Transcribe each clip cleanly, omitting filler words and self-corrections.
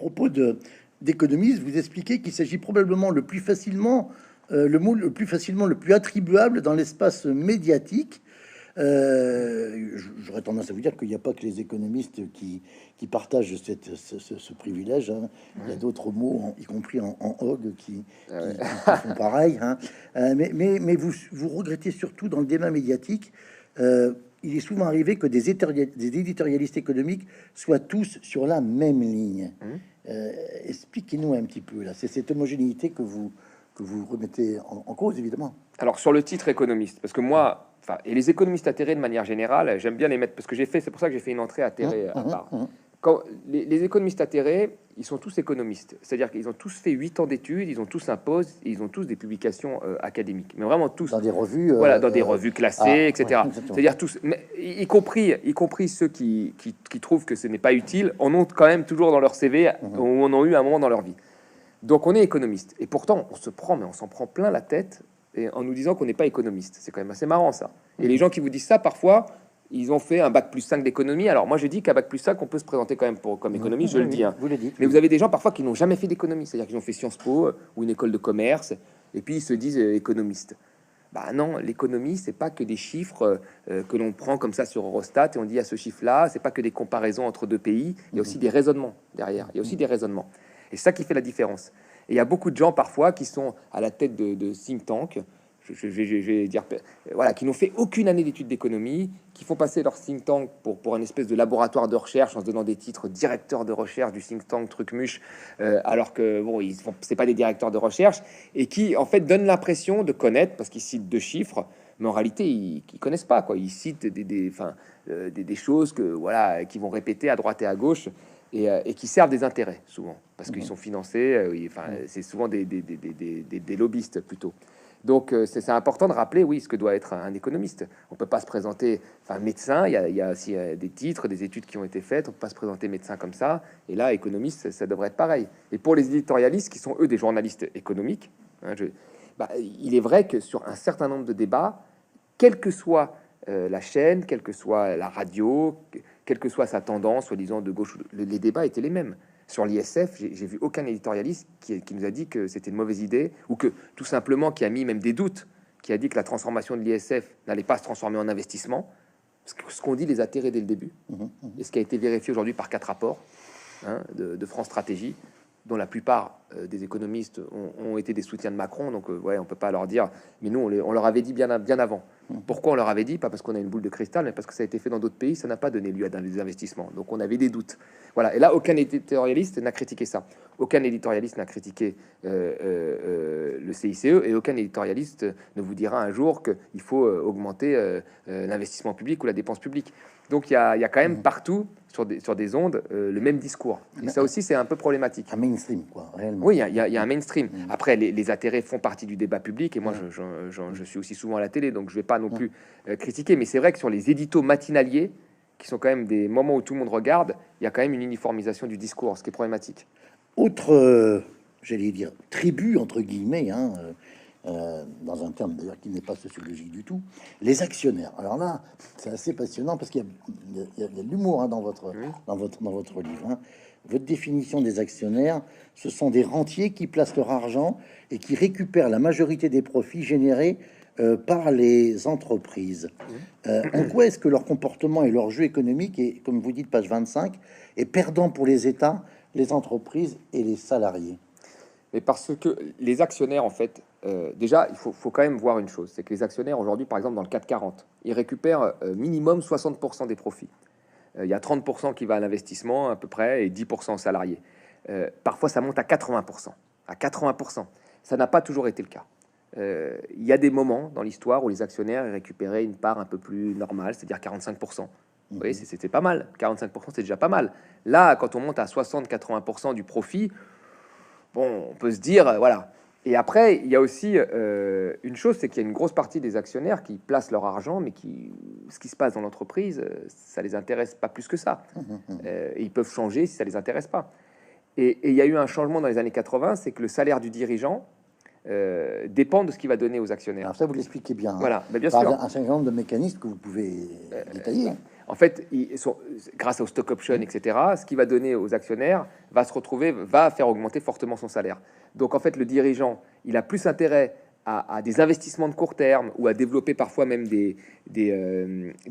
propos d'économiste, vous expliquez qu'il s'agit probablement le plus facilement, le plus attribuable dans l'espace médiatique. J'aurais tendance à vous dire qu'il n'y a pas que les économistes qui partagent ce privilège, hein. Il y a d'autres mots, y compris en hog, qui font pareil, hein. Mais vous regrettez surtout dans le débat médiatique. Il est souvent arrivé que des éditorialistes économiques soient tous sur la même ligne. Expliquez-nous un petit peu là. C'est cette homogénéité que vous remettez en cause, évidemment. Alors sur le titre économiste, parce que moi, enfin, et les économistes atterrés de manière générale, j'aime bien les mettre parce que c'est pour ça que j'ai fait une entrée atterrée à part. Quand les économistes atterrés, ils sont tous économistes, c'est-à-dire qu'ils ont tous fait 8 ans d'études, ils ont tous un poste, ils ont tous des publications académiques, mais vraiment tous dans des revues, voilà, dans des revues classées, etc. Ouais, c'est-à-dire tous, mais, y compris ceux qui trouvent que ce n'est pas utile, en ont quand même toujours dans leur CV ou en ont eu un moment dans leur vie. Donc on est économiste, et pourtant on s'en prend plein la tête et en nous disant qu'on n'est pas économiste. C'est quand même assez marrant ça. Et les gens qui vous disent ça, parfois, ils ont fait un bac+5 d'économie. Alors moi je dis qu'à bac+5, on peut se présenter quand même comme économiste, je le dis. Hein. Vous le dites. Mais vous avez des gens parfois qui n'ont jamais fait d'économie, c'est-à-dire qu'ils ont fait Sciences Po ou une école de commerce, et puis ils se disent économistes. Bah non, l'économie, c'est pas que des chiffres que l'on prend comme ça sur Eurostat et on dit à ce chiffre-là, c'est pas que des comparaisons entre deux pays, il y a aussi des raisonnements derrière, il y a aussi des raisonnements. Et c'est ça qui fait la différence. Et il y a beaucoup de gens parfois qui sont à la tête de think tank, je vais dire, voilà, qui n'ont fait aucune année d'études d'économie, qui font passer leur think tank pour un espèce de laboratoire de recherche en se donnant des titres directeur de recherche du think tank truc muche, alors que bon, c'est pas des directeurs de recherche, et qui en fait donnent l'impression de connaître parce qu'ils citent 2 chiffres, mais en réalité ils connaissent pas quoi. Ils citent des choses que voilà, qui vont répéter à droite et à gauche. Et qui servent des intérêts souvent parce qu'ils sont financés. C'est souvent des lobbyistes plutôt. Donc c'est important de rappeler, oui, ce que doit être un économiste. On peut pas se présenter, enfin médecin. Il y a aussi des titres, des études qui ont été faites. On peut pas se présenter médecin comme ça. Et là, économiste, ça devrait être pareil. Et pour les éditorialistes qui sont eux des journalistes économiques, hein, il est vrai que sur un certain nombre de débats, quelle que soit la chaîne, quelle que soit la radio, quelle que soit sa tendance, soi-disant de gauche, les débats étaient les mêmes. Sur l'ISF, j'ai vu aucun éditorialiste qui nous a dit que c'était une mauvaise idée, ou que tout simplement qui a mis même des doutes, qui a dit que la transformation de l'ISF n'allait pas se transformer en investissement. Ce qu'ont dit les atterrés dès le début, et ce qui a été vérifié aujourd'hui par 4 rapports de France Stratégie, dont la plupart des économistes ont été des soutiens de Macron, donc ouais, on peut pas leur dire, mais nous on leur avait dit bien avant. Pourquoi on leur avait dit? Pas parce qu'on a une boule de cristal, mais parce que ça a été fait dans d'autres pays, ça n'a pas donné lieu à des investissements, donc on avait des doutes. Voilà, et là aucun éditorialiste n'a critiqué ça, aucun éditorialiste n'a critiqué le CICE, et aucun éditorialiste ne vous dira un jour qu'il faut augmenter l'investissement public ou la dépense publique. Donc il y a quand même partout sur des ondes le même discours. Et ça aussi, c'est un peu problématique. Un mainstream, quoi, réellement. Oui, il y a un mainstream. Après, les atterrés font partie du débat public, et moi, je suis aussi souvent à la télé, donc je vais pas non plus critiquer. Mais c'est vrai que sur les éditos matinaliers, qui sont quand même des moments où tout le monde regarde, il y a quand même une uniformisation du discours, ce qui est problématique. Autre, j'allais dire, tribu, entre guillemets, dans un terme d'ailleurs qui n'est pas sociologique du tout, les actionnaires. Alors là, c'est assez passionnant parce qu'il y a de l'humour dans votre livre. Hein. Votre définition des actionnaires, ce sont des rentiers qui placent leur argent et qui récupèrent la majorité des profits générés par les entreprises. En quoi est-ce que leur comportement et leur jeu économique est, comme vous dites, page 25, est perdant pour les États, les entreprises et les salariés? Mais parce que les actionnaires, en fait, déjà, il faut quand même voir une chose, c'est que les actionnaires, aujourd'hui, par exemple, dans le CAC 40, ils récupèrent minimum 60% des profits. Il y a 30% qui va à l'investissement, à peu près, et 10% aux salariés. Parfois, ça monte à 80%. À 80%. Ça n'a pas toujours été le cas. Il y a des moments dans l'histoire où les actionnaires récupéraient une part un peu plus normale, c'est-à-dire 45%. Vous voyez, c'était pas mal. 45%, c'est déjà pas mal. Là, quand on monte à 60-80% du profit, bon, on peut se dire, voilà. Et après, il y a aussi une chose, c'est qu'il y a une grosse partie des actionnaires qui placent leur argent, mais ce qui se passe dans l'entreprise, ça les intéresse pas plus que ça. Et ils peuvent changer si ça les intéresse pas. Et il y a eu un changement dans les années 80, c'est que le salaire du dirigeant dépend de ce qu'il va donner aux actionnaires. Alors ça, vous l'expliquez bien. Hein. Voilà, bien Par sûr. un certain nombre de mécanismes que vous pouvez détailler. En fait, grâce aux stock options, etc., ce qui va donner aux actionnaires va se retrouver, va faire augmenter fortement son salaire. Donc, en fait, le dirigeant, il a plus intérêt à des investissements de court terme ou à développer parfois même des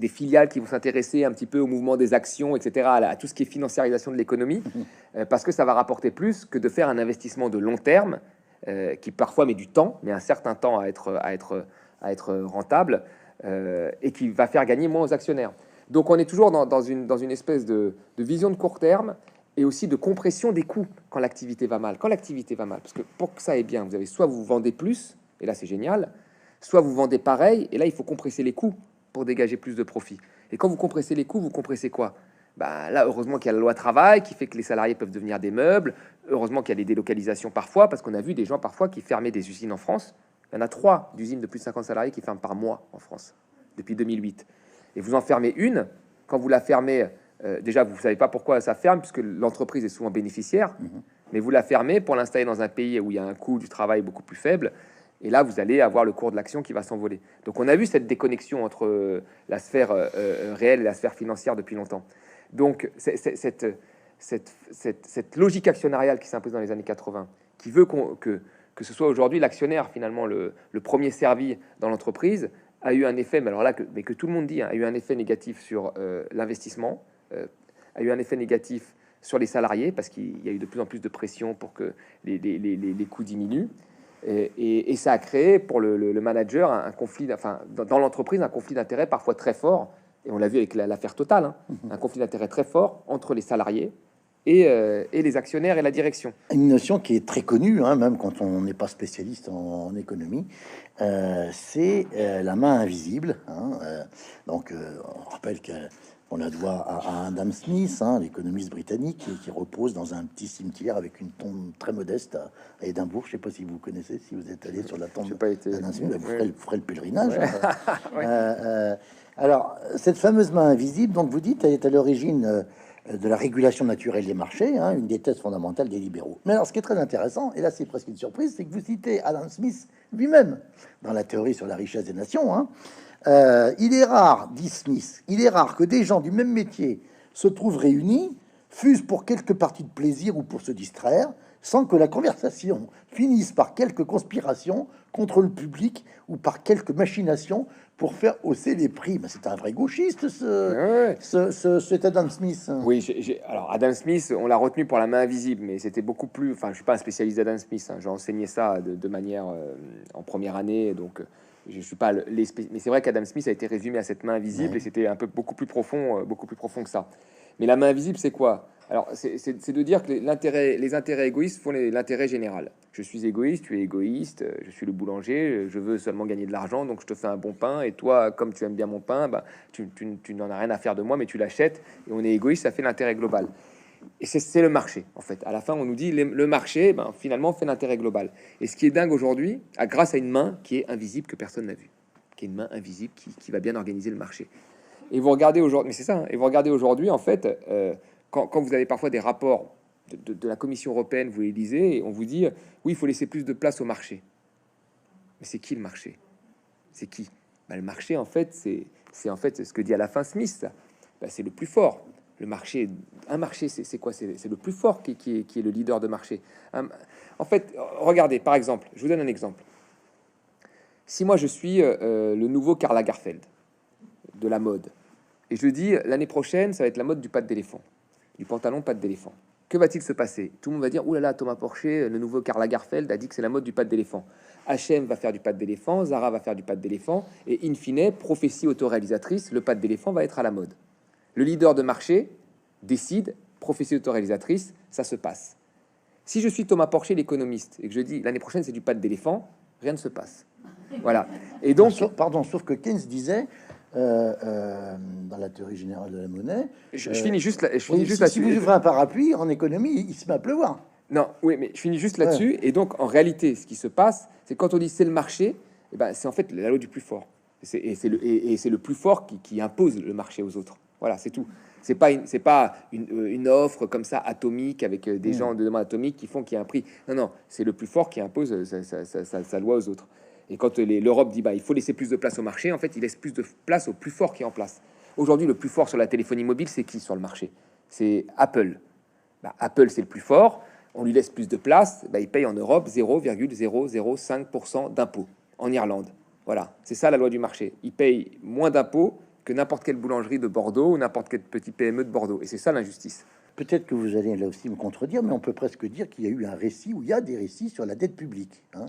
filiales qui vont s'intéresser un petit peu au mouvement des actions, etc., à tout ce qui est financiarisation de l'économie, parce que ça va rapporter plus que de faire un investissement de long terme qui parfois met du temps, mais un certain temps à être rentable et qui va faire gagner moins aux actionnaires. Donc on est toujours dans une espèce de vision de court terme et aussi de compression des coûts quand l'activité va mal. Quand l'activité va mal, parce que pour que ça aille bien, vous avez soit vous vendez plus, et là c'est génial, soit vous vendez pareil, et là il faut compresser les coûts pour dégager plus de profit. Et quand vous compressez les coûts, vous compressez quoi? Bah, là, heureusement qu'il y a la loi travail qui fait que les salariés peuvent devenir des meubles. Heureusement qu'il y a des délocalisations parfois, parce qu'on a vu des gens parfois qui fermaient des usines en France. Il y en a 3 d'usines de plus de 50 salariés qui ferment par mois en France depuis 2008. Et vous en fermez une, quand vous la fermez, déjà vous ne savez pas pourquoi ça ferme, puisque l'entreprise est souvent bénéficiaire, mais vous la fermez pour l'installer dans un pays où il y a un coût du travail beaucoup plus faible, et là vous allez avoir le cours de l'action qui va s'envoler. Donc on a vu cette déconnexion entre la sphère réelle et la sphère financière depuis longtemps. Donc cette logique actionnariale qui s'impose dans les années 80, qui veut que ce soit aujourd'hui l'actionnaire finalement le premier servi dans l'entreprise, a eu un effet, mais alors là, que tout le monde dit, hein, a eu un effet négatif sur l'investissement, a eu un effet négatif sur les salariés, parce qu'il y a eu de plus en plus de pression pour que les coûts diminuent, et ça a créé pour le manager un conflit, enfin, dans l'entreprise, un conflit d'intérêt parfois très fort, et on l'a vu avec l'affaire Total, hein, un conflit d'intérêt très fort entre les salariés et les actionnaires et la direction. Une notion qui est très connue, hein, même quand on n'est pas spécialiste en économie, c'est la main invisible. Hein, donc, on rappelle qu'on la doit à Adam Smith, hein, l'économiste britannique, qui repose dans un petit cimetière avec une tombe très modeste à Édimbourg. Je ne sais pas si vous connaissez, si vous êtes allé sur la tombe d'Adam Smith, vous ferez le pèlerinage. Ouais. Alors, cette fameuse main invisible, donc vous dites, elle est à l'origine de la régulation naturelle des marchés, hein, une des thèses fondamentales des libéraux. Mais alors, ce qui est très intéressant, et là c'est presque une surprise, c'est que vous citez Adam Smith lui-même dans la théorie sur la richesse des nations. Hein. Il est rare, dit Smith, il est rare que des gens du même métier se trouvent réunis, fût-ce pour quelques parties de plaisir ou pour se distraire, sans que la conversation finisse par quelques conspirations contre le public ou par quelques machinations pour faire hausser les prix. Mais c'est un vrai gauchiste, cet Adam Smith. Oui, alors Adam Smith, on l'a retenu pour la main invisible, mais c'était beaucoup plus... Enfin, je suis pas un spécialiste d'Adam Smith, hein, j'ai enseigné ça de manière en première année, donc je suis pas mais c'est vrai qu'Adam Smith a été résumé à cette main invisible, et c'était un peu beaucoup plus profond que ça. Mais la main invisible, c'est quoi? Alors, c'est de dire que les intérêts égoïstes font l'intérêt général. Je suis égoïste, tu es égoïste, je suis le boulanger, je veux seulement gagner de l'argent, donc je te fais un bon pain, et toi, comme tu aimes bien mon pain, bah, tu n'en as rien à faire de moi, mais tu l'achètes, et on est égoïste, ça fait l'intérêt global. Et c'est le marché, en fait. À la fin, on nous dit, le marché, ben, finalement, fait l'intérêt global. Et ce qui est dingue aujourd'hui, grâce à une main qui est invisible, que personne n'a vue, qui est une main invisible qui va bien organiser le marché. Et vous regardez aujourd'hui, mais c'est ça, hein, et vous regardez aujourd'hui, en fait... Quand vous avez parfois des rapports de la Commission européenne, vous les lisez, et on vous dit oui, il faut laisser plus de place au marché. Mais c'est qui le marché? C'est qui? Ben, le marché, en fait, c'est en fait ce que dit à la fin Smith. Ben, c'est le plus fort. Le marché, un marché, c'est quoi? C'est le plus fort qui est le leader de marché. En fait, regardez, par exemple, je vous donne un exemple. Si moi je suis le nouveau Karl Lagerfeld de la mode, et je dis l'année prochaine, ça va être la mode du pâte d'éléphant. Du pantalon pâte d'éléphant. Que va-t-il se passer? Tout le monde va dire, oulala, Thomas Porcher, le nouveau Karl Lagerfeld, a dit que c'est la mode du pâte d'éléphant. H&M va faire du pâte d'éléphant, Zara va faire du pâte d'éléphant, et in fine, prophétie autoréalisatrice, le pâte d'éléphant va être à la mode. Le leader de marché décide, prophétie autoréalisatrice, ça se passe. Si je suis Thomas Porcher, l'économiste, et que je dis l'année prochaine c'est du pâte d'éléphant, rien ne se passe. Voilà. Et donc, sauf que Keynes disait... dans la théorie générale de la monnaie. Je finis juste là. Si vous ouvrez un parapluie en économie, il se met à pleuvoir. Non, oui, mais je finis juste là-dessus. Et donc, en réalité, ce qui se passe, c'est quand on dit c'est le marché, et ben, c'est en fait la loi du plus fort. Et c'est le plus fort qui impose le marché aux autres. Voilà, c'est tout. C'est pas une offre comme ça atomique avec des gens de demande atomique qui font qu'il y a un prix. Non, non, c'est le plus fort qui impose sa loi aux autres. Et quand l'Europe dit bah il faut laisser plus de place au marché, en fait, il laisse plus de place au plus fort qui est en place. Aujourd'hui, le plus fort sur la téléphonie mobile, c'est qui sur le marché? C'est Apple. Bah, Apple, c'est le plus fort. On lui laisse plus de place. Bah, il paye en Europe 0,005% d'impôts. En Irlande, voilà, c'est ça la loi du marché. Il paye moins d'impôts que n'importe quelle boulangerie de Bordeaux ou n'importe quel petit PME de Bordeaux. Et c'est ça l'injustice. Peut-être que vous allez là aussi me contredire, mais on peut presque dire qu'il y a eu un récit, ou il y a des récits sur la dette publique. Hein,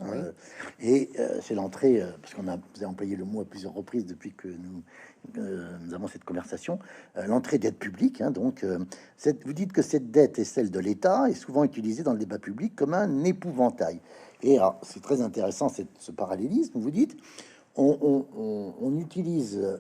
Oui. C'est l'entrée, parce qu'on a, vous avez employé le mot à plusieurs reprises depuis que nous avons cette conversation, l'entrée dette publique. Hein, donc, vous dites que cette dette est celle de l'État, est souvent utilisée dans le débat public comme un épouvantail. Et c'est très intéressant ce parallélisme. Vous dites, on utilise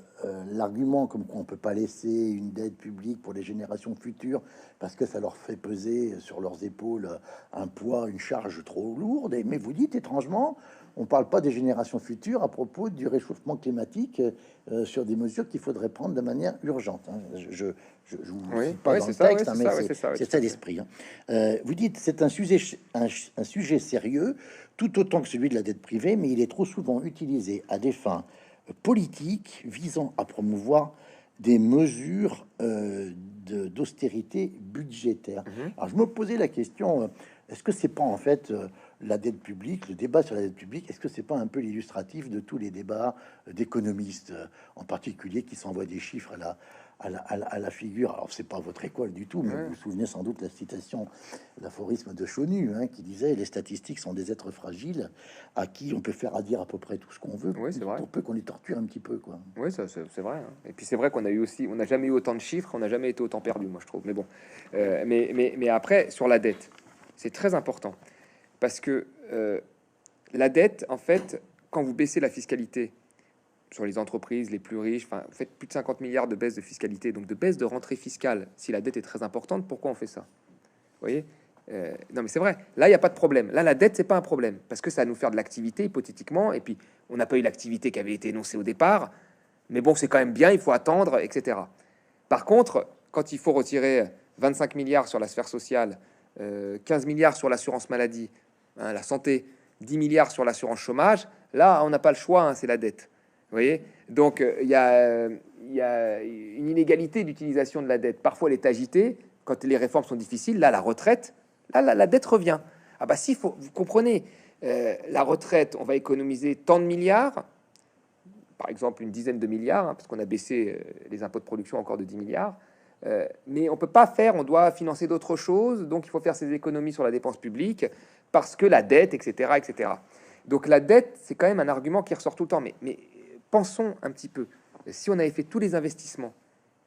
l'argument comme quoi on peut pas laisser une dette publique pour les générations futures parce que ça leur fait peser sur leurs épaules un poids, une charge trop lourde. Mais vous dites étrangement, on parle pas des générations futures à propos du réchauffement climatique sur des mesures qu'il faudrait prendre de manière urgente. Hein. Je vous Oui, cite pas oui, dans c'est le ça, texte, oui, hein, c'est mais ça, oui, c'est ça, oui, c'est tout ça à fait. l'esprit. Hein. Vous dites c'est un sujet sérieux, tout autant que celui de la dette privée, mais il est trop souvent utilisé à des fins politiques visant à promouvoir des mesures d'austérité budgétaire. Mhm. Alors je me posais la question, est-ce que c'est pas en fait la dette publique, le débat sur la dette publique, est-ce que c'est pas un peu l'illustratif de tous les débats d'économistes, en particulier, qui s'envoient des chiffres à la figure? Alors c'est pas votre école du tout, mais Ouais. vous vous souvenez sans doute la citation, l'aphorisme de Chonu, hein, qui disait: les statistiques sont des êtres fragiles à qui on peut faire à dire à peu près tout ce qu'on veut, Oui, c'est vrai. pour peu qu'on les torture un petit peu, quoi. Oui, ça, c'est vrai. Hein. Et puis c'est vrai qu'on a eu aussi, on n'a jamais eu autant de chiffres, on n'a jamais été autant perdu, moi je trouve. Mais bon, mais après sur la dette, c'est très important parce que la dette, en fait, quand vous baissez la fiscalité sur les entreprises les plus riches, enfin, vous faites plus de 50 milliards de baisse de fiscalité, donc de baisse de rentrée fiscale. Si la dette est très importante, pourquoi on fait ça? Vous voyez? Non, mais c'est vrai. Là, il n'y a pas de problème. Là, la dette, c'est pas un problème parce que ça va nous faire de l'activité hypothétiquement. Et puis, on n'a pas eu l'activité qui avait été énoncée au départ. Mais bon, c'est quand même bien. Il faut attendre, etc. Par contre, quand il faut retirer 25 milliards sur la sphère sociale, 15 milliards sur l'assurance maladie, hein, la santé, 10 milliards sur l'assurance chômage, là, on n'a pas le choix. Hein, c'est la dette. Vous voyez? Donc, il y a une inégalité d'utilisation de la dette. Parfois, elle est agitée quand les réformes sont difficiles. Là, la retraite, là, la dette revient. Ah bah si, vous comprenez, la retraite, on va économiser tant de milliards, par exemple une dizaine de milliards, hein, parce qu'on a baissé les impôts de production encore de 10 milliards, mais on peut pas faire, on doit financer d'autres choses, donc il faut faire ces économies sur la dépense publique, parce que la dette, etc., etc. Donc la dette, c'est quand même un argument qui ressort tout le temps, mais pensons un petit peu, si on avait fait tous les investissements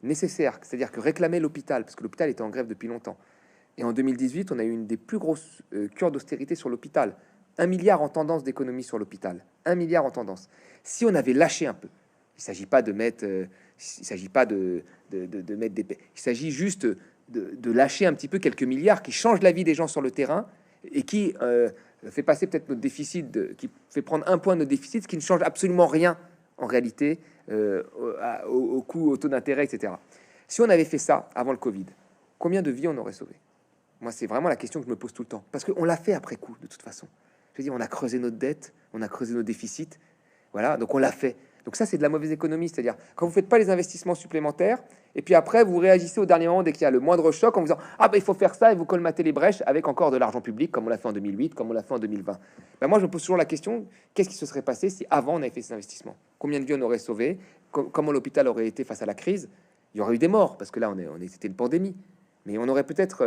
nécessaires, c'est-à-dire que réclamait l'hôpital, parce que l'hôpital était en grève depuis longtemps, et en 2018, on a eu une des plus grosses cures d'austérité sur l'hôpital. 1 milliard en tendance d'économie sur l'hôpital. 1 milliard en tendance. Si on avait lâché un peu, il ne s'agit pas de mettre, il s'agit pas de mettre des, il s'agit juste de lâcher un petit peu quelques milliards qui changent la vie des gens sur le terrain et qui fait passer peut-être notre déficit, qui fait prendre un point de notre déficit, ce qui ne change absolument rien en réalité au coût, au taux d'intérêt, etc. Si on avait fait ça avant le Covid, combien de vies on aurait sauvé? Moi, c'est vraiment la question que je me pose tout le temps. Parce qu'on l'a fait après coup, de toute façon. Je veux dire, on a creusé notre dette, on a creusé nos déficits. Voilà, donc on l'a fait. Donc ça, c'est de la mauvaise économie. C'est-à-dire, quand vous ne faites pas les investissements supplémentaires, et puis après, vous réagissez au dernier moment dès qu'il y a le moindre choc en vous disant « Ah, ben il faut faire ça », et vous colmatez les brèches avec encore de l'argent public, comme on l'a fait en 2008, comme on l'a fait en 2020. Ben moi, je me pose toujours la question, qu'est-ce qui se serait passé si avant on avait fait ces investissements? Combien de vies on aurait sauvé? Comment l'hôpital aurait été face à la crise? Il y aurait eu des morts, parce que là, c'était une pandémie. Mais on aurait peut-être,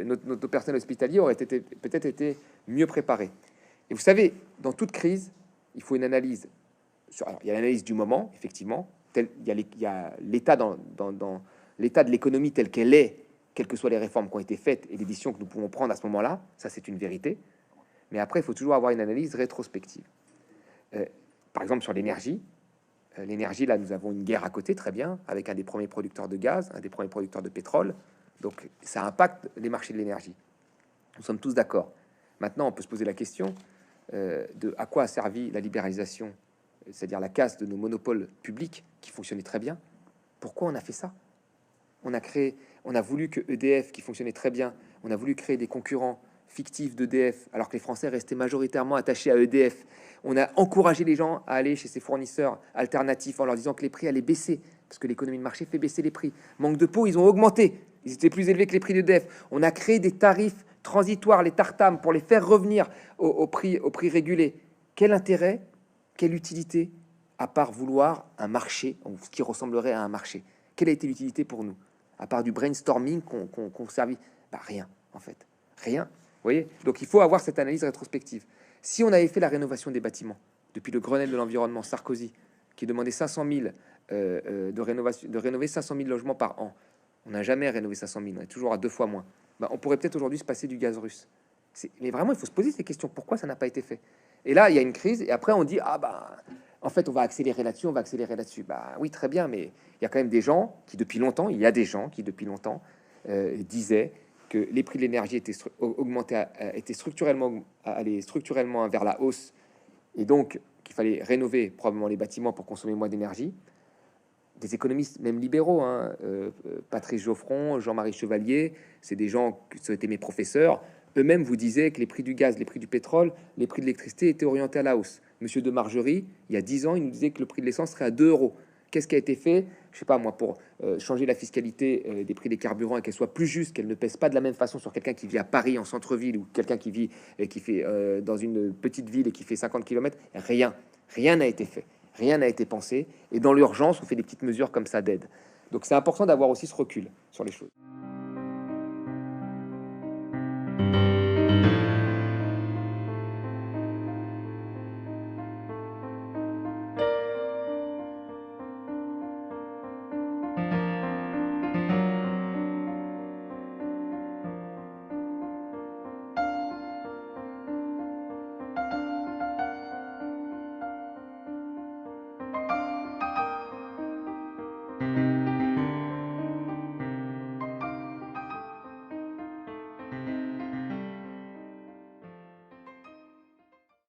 notre personnel hospitalier aurait peut-être été mieux préparé. Et vous savez, dans toute crise, il faut une analyse. Alors, il y a l'analyse du moment, effectivement. Il y a l'état dans l'état de l'économie tel qu'elle est, quelles que soient les réformes qui ont été faites et les décisions que nous pouvons prendre à ce moment-là. Ça, c'est une vérité. Mais après, il faut toujours avoir une analyse rétrospective. Par exemple, sur l'énergie. L'énergie, là, nous avons une guerre à côté, très bien, avec un des premiers producteurs de gaz, un des premiers producteurs de pétrole. Donc, ça impacte les marchés de l'énergie. Nous sommes tous d'accord. Maintenant, on peut se poser la question de à quoi a servi la libéralisation, c'est-à-dire la casse de nos monopoles publics qui fonctionnaient très bien. Pourquoi on a fait ça? on a voulu que EDF, qui fonctionnait très bien, on a voulu créer des concurrents fictifs d'EDF, alors que les Français restaient majoritairement attachés à EDF. On a encouragé les gens à aller chez ces fournisseurs alternatifs en leur disant que les prix allaient baisser, parce que l'économie de marché fait baisser les prix. Manque de peau, ils ont augmenté. Ils étaient plus élevés que les prix d'EDF. On a créé des tarifs transitoires, les tartames, pour les faire revenir au prix régulé. Quel intérêt, quelle utilité, à part vouloir un marché, ce qui ressemblerait à un marché? Quelle a été l'utilité pour nous? À part du brainstorming qu'on servit? Bah, rien, en fait. Rien. Vous voyez? Donc il faut avoir cette analyse rétrospective. Si on avait fait la rénovation des bâtiments, depuis le Grenelle de l'environnement, Sarkozy, qui demandait 500 000 de rénover 500 000 logements par an, on n'a jamais rénové 500 000, on est toujours à 2 fois moins. Bah, on pourrait peut-être aujourd'hui se passer du gaz russe. Mais vraiment, il faut se poser ces questions. Pourquoi ça n'a pas été fait? Et là, il y a une crise, et après on dit, ah bah, en fait, on va accélérer là-dessus, on va accélérer là-dessus. Bah oui, très bien, mais il y a quand même des gens qui, depuis longtemps, disaient que les prix de l'énergie étaient augmentés, étaient structurellement allaient structurellement vers la hausse, et donc qu'il fallait rénover probablement les bâtiments pour consommer moins d'énergie. Des économistes, même libéraux, Patrice Geoffron, Jean-Marie Chevalier, c'est des gens qui ont été mes professeurs. Eux-mêmes vous disaient que les prix du gaz, les prix du pétrole, les prix de l'électricité étaient orientés à la hausse. Monsieur de Margerie, il y a 10 ans, il nous disait que le prix de l'essence serait à 2 euros. Qu'est-ce qui a été fait? Je sais pas moi, pour changer la fiscalité des prix des carburants et qu'elle soit plus juste, qu'elle ne pèse pas de la même façon sur quelqu'un qui vit à Paris en centre-ville ou quelqu'un qui vit et qui fait dans une petite ville et qui fait 50 km. Rien n'a été fait, rien n'a été pensé. Et dans l'urgence, on fait des petites mesures comme ça d'aide. Donc c'est important d'avoir aussi ce recul sur les choses.